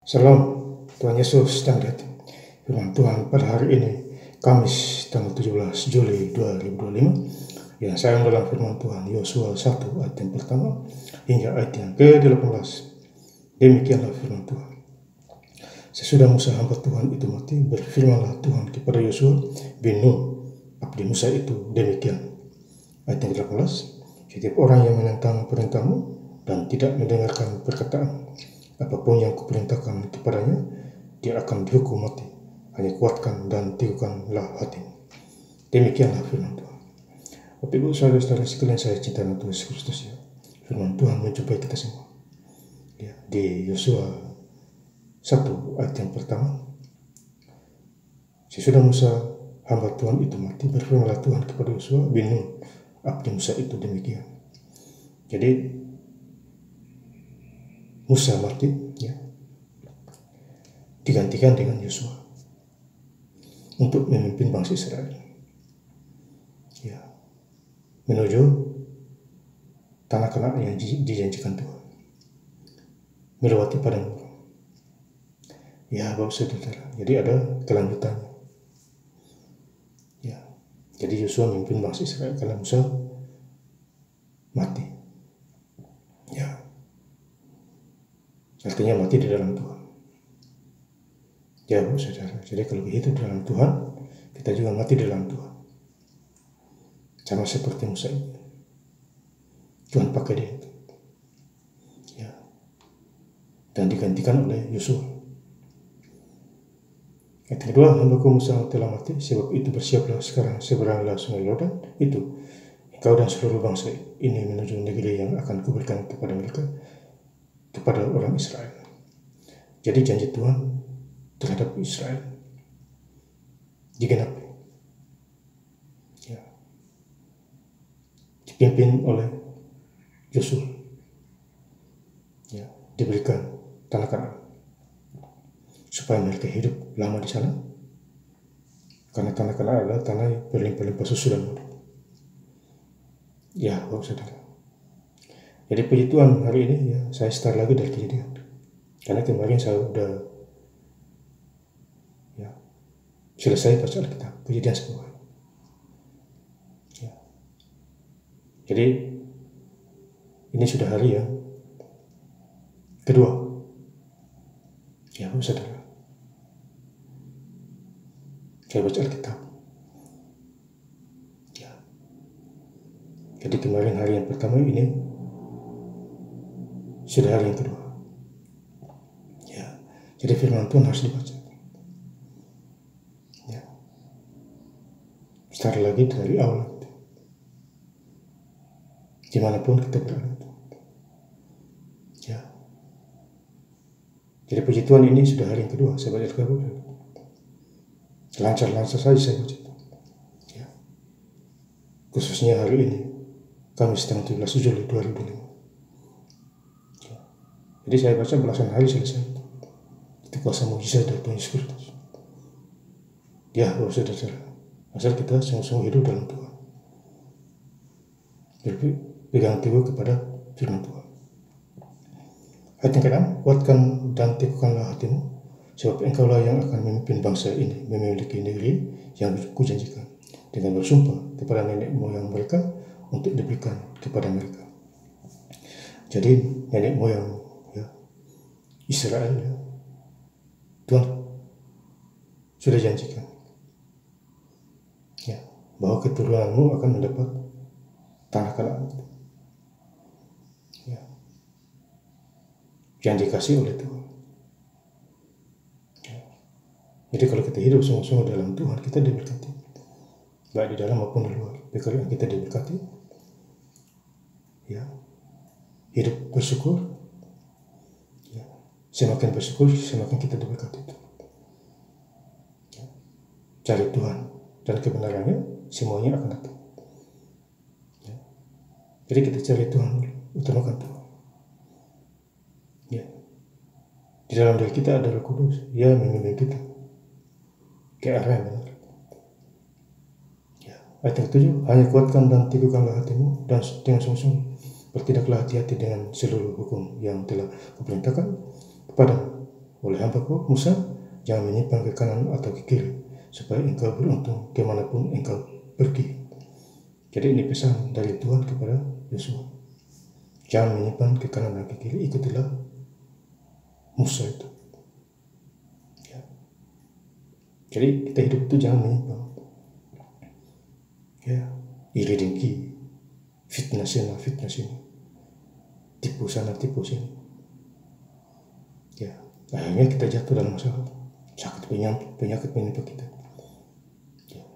Salam, Tuhan Yesus dan lihat firman Tuhan pada hari ini, Kamis tanggal 17 Juli 2025, yang saya dalam firman Tuhan Yosua 1 ayat yang pertama hingga ayat yang ke-18. Demikianlah firman Tuhan. Sesudah Musa hamba Tuhan itu mati, berfirmanlah Tuhan kepada Yosua bin Nun, abdi Musa itu demikian. Ayat yang ke-18, setiap orang yang menentang perintahmu dan tidak mendengarkan perkataan apapun yang kuperintahkan kepadanya, dia akan dihukum mati. Hanya kuatkan dan teguhkanlah hatimu. Demikianlah firman Tuhan. Bapak Ibu saudara-saudara sekalian saya cinta Tuhan Yesus Kristus, ya. Firman Tuhan menjumpai kita semua. Ya, di Yosua 1 ayat yang pertama. Sesudah Musa hamba Tuhan itu mati, berfirmanlah Tuhan kepada Yosua bin Nun, abdi Musa itu demikian. Jadi Musa mati, ya, digantikan dengan Yosua untuk memimpin bangsa Israel, ya, menuju tanah Kanaan yang dijanjikan Tuhan, melewati padang gurun. Ya, Bapak Saudara, jadi ada kelanjutannya. Ya, jadi Yosua memimpin bangsa Israel karena Musa mati. Ya, artinya mati di dalam Tuhan. Ya, Bapak Saudara, jadi kalau hidup di dalam Tuhan, kita juga mati di dalam Tuhan. Sama seperti Musa ini. Tuhan pakai dia. Ya. Dan digantikan oleh Yosua. Yang kedua, hambaku Musa telah mati, sebab itu bersiaplah sekarang seberanglah sungai Yordan itu, engkau dan seluruh bangsa ini menuju negeri yang akan kuberikan kepada mereka, kepada orang Israel. Jadi janji Tuhan terhadap Israel digenapi, ya, dipimpin oleh Yosua, ya, diberikan tanah Kanaan supaya mereka hidup lama di sana, karena tanah Kanaan adalah tanah yang berlimpah-limpah susu dan madu. Ya, Bapak Saudara. Jadi puji Tuhan hari ini, ya, saya start lagi dari Kejadian, karena kemarin saya udah, ya, selesai baca Alkitab Kejadian 10. Ya. Jadi ini sudah hari yang kedua, ya, Bapak Saudara, saya baca Alkitab. Ya. Jadi kemarin hari yang pertama, ini sudah hari yang kedua. Ya. Jadi firman Tuhan harus dibaca. Ya. Start lagi dari awal. Dimanapun kita berada. Ya. Jadi puji Tuhan ini sudah hari yang kedua saya baca Alkitab. Lancar-lancar saja saya baca. Ya. Khususnya hari ini, Kamis tanggal 17 Juli 2005. Ya. Jadi saya baca belasan hari selesai. Itu kuasa mujizat dari Tuhan Yesus Kristus. Ya, Bapak Saudara, asal kita sungguh-sungguh hidup dalam Tuhan. Berpegang teguh kepada firman Tuhan. Ayat yang ke-6, kuatkan dan teguhkanlah hatimu, sebab engkaulah yang akan memimpin bangsa ini memiliki negeri yang kujanjikan, dengan bersumpah kepada nenek moyang mereka untuk diberikan kepada mereka. Jadi nenek moyang, ya, Israel, ya, Tuhan sudah janjikan, ya, bahwa keturunanmu akan mendapat tanah Kanaan, ya, yang dikasih oleh Tuhan. Jadi kalau kita hidup sungguh-sungguh dalam Tuhan, kita diberkati, baik di dalam maupun di luar. Pekerjaan kita diberkati, ya, hidup bersyukur, ya, semakin bersyukur semakin kita diberkati. Ya. Cari Tuhan dan kebenarannya, semuanya akan datang. Ya. Jadi kita cari Tuhan, utamakan Tuhan. Ya. Di dalam diri kita ada Roh Kudus, ya, memimpin kita ke arah yang benar. Ya. Ayat yang ke-7, hanya kuatkan dan teguhkanlah hatimu, dan dengan sungguh-sungguh bertindaklah hati-hati dengan seluruh hukum yang telah kuperintahkan kepada oleh hambaku Musa, jangan menyimpang ke kanan atau ke kiri, supaya engkau beruntung kemanapun engkau pergi. Jadi ini pesan dari Tuhan kepada Yosua. Jangan menyimpang ke kanan dan ke kiri, ikutilah Musa itu. Ya. Jadi kita hidup itu jangan menyimpang. Ya, iri dengki, fitnah sana, fitnah sini, tipu sana, tipu sini. Ya, akhirnya kita jatuh dalam masalah, sakit penyakit menimpa kita. Ya,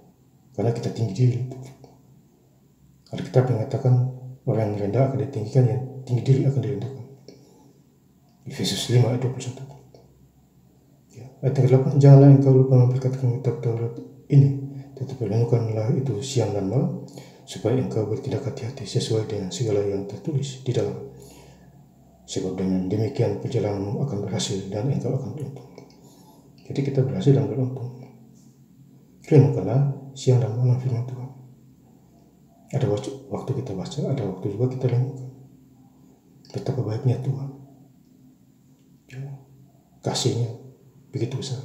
karena kita tinggi diri. Alkitab mengatakan orang yang rendah akan ditinggikan, yang tinggi diri akan direndahkan. Efesus 5 ayat 21. Ya, ayat 8, janganlah engkau lupa memperkatakan kitab Taurat ini, tetapi renungkanlah itu siang dan malam, supaya engkau bertindak hati-hati sesuai dengan segala yang tertulis di dalam. Sebab dengan demikian perjalananmu akan berhasil dan engkau akan beruntung. Jadi kita berhasil dan beruntung. Renungkanlah siang dan malam firman Tuhan. Ada waktu kita baca, ada waktu juga kita renungkan. Betapa baiknya Tuhan. Ya, kasihnya begitu besar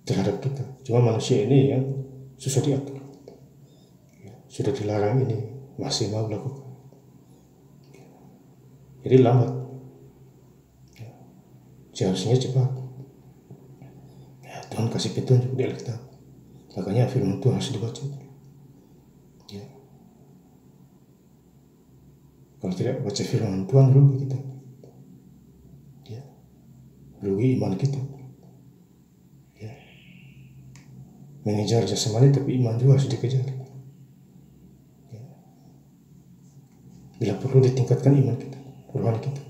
terhadap kita. Cuma manusia ini yang susah diatur. Ya, sudah dilarang ini masih mau lakukan. Jadi lambat. Ya, seharusnya cepat. Ya, Tuhan kasih petunjuk di Alkitab. Makanya firman Tuhan harus dibaca. Ya. Kalau tidak baca firman Tuhan, rugi kita. Ya. Rugi iman kita. Ya. Mengejar jasmani tapi iman juga harus dikejar. Ya. Bila perlu ditingkatkan iman kita, rohani kita.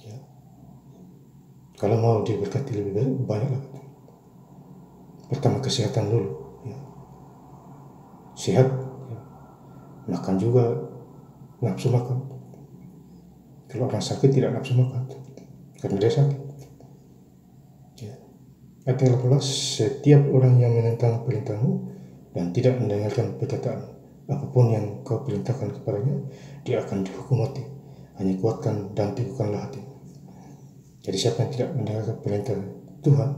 Ya. Kalau mau diberkati lebih banyak lagi. Pertama kesehatan dulu. Ya. Sehat, ya. Makan juga nafsu makan. Kalau orang sakit tidak nafsu makan karena dia sakit. Ya. Ayat 18, setiap orang yang menentang perintahmu dan tidak mendengarkan perkataan apapun yang kau perintahkan kepadanya, dia akan dihukum mati. Hanya kuatkan dan teguhkanlah hatimu. Jadi siapa yang tidak mendengarkan perintah Tuhan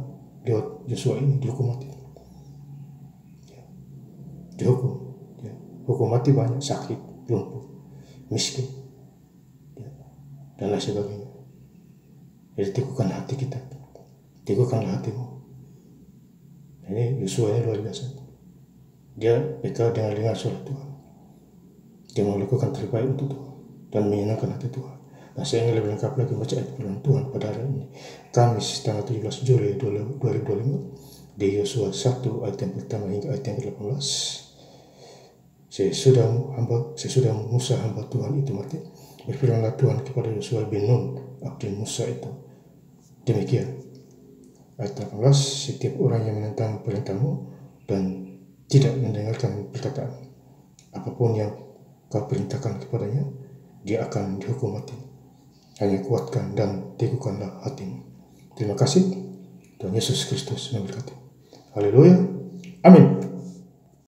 lewat Yosua ini dihukum mati. Ya. Dihukum. Ya. Hukum mati banyak, sakit, lumpuh, miskin, ya, dan lain sebagainya. Jadi teguhkan hati kita, teguhkanlah hatimu. Ini Yosua ini luar biasa. Dia peka dengan suara Tuhan. Dia melakukan terbaik untuk Tuhan dan menyenangkan hati Tuhan. Nah, saya ingin lebih lengkap lagi baca ayat firman Tuhan pada hari ini, Kamis tanggal 17 Juli 2025, di Yosua 1 ayat yang pertama hingga ayat yang ke-18. Sesudah Musa hamba Tuhan itu mati, berfirmanlah Tuhan kepada Yosua bin Nun, abdi Musa itu, demikian. Ayat 18, setiap orang yang menentang perintahmu dan tidak mendengarkan perkataan apapun yang kau perintahkan kepadanya, dia akan dihukum mati. Hanya kuatkan dan teguhkanlah hatimu. Terima kasih. Tuhan Yesus Kristus memberkati. Haleluya. Amin.